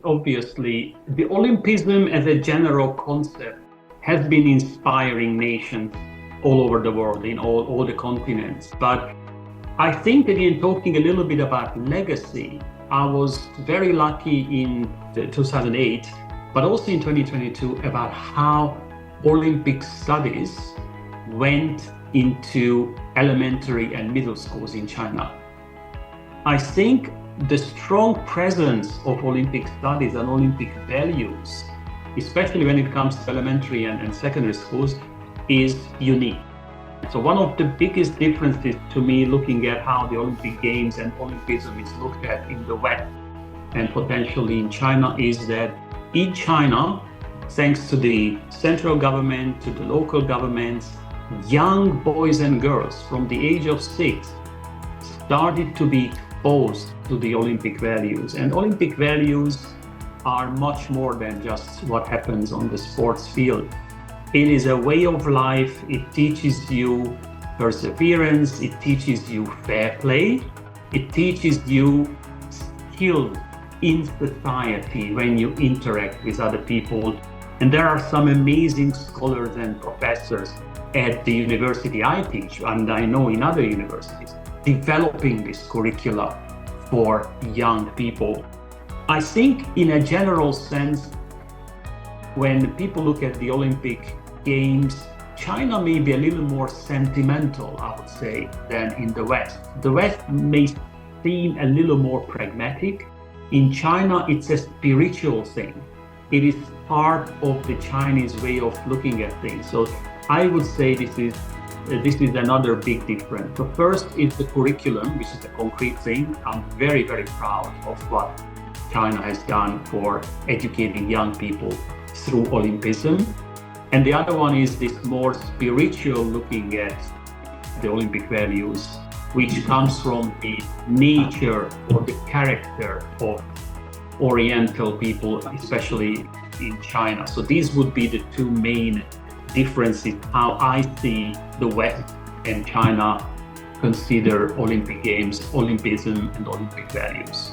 obviously, the Olympism as a general concept has been inspiring nations all over the world, in all the continents. But I think, again, talking a little bit about legacy, I was very lucky in 2008, but also in 2022, about how Olympic studies went into elementary and middle schools in China. I think the strong presence of Olympic studies and Olympic values, especially when it comes to elementary and secondary schools, is unique. So one of the biggest differences to me, looking at how the Olympic Games and Olympism is looked at in the West and potentially in China, is that in China, thanks to the central government, to the local governments, young boys and girls from the age of 6 started to be exposed to the Olympic values. And Olympic values are much more than just what happens on the sports field. It is a way of life. It teaches you perseverance. It teaches you fair play. It teaches you skills in society when you interact with other people. And there are some amazing scholars and professors at the university I teach, and I know in other universities, developing this curricula for young people. I think in a general sense, when people look at the Olympic Games, China may be a little more sentimental, I would say, than in the West. The West may seem a little more pragmatic. In China, it's a spiritual thing. It is part of the Chinese way of looking at things. So I would say this is another big difference. So first is the curriculum, which is a concrete thing. I'm very, very proud of what China has done for educating young people through Olympism. And the other one is this more spiritual looking at the Olympic values, which comes from the nature or the character of Oriental people, especially in China. So these would be the two main differences, how I see the West and China consider Olympic Games, Olympism, and Olympic values.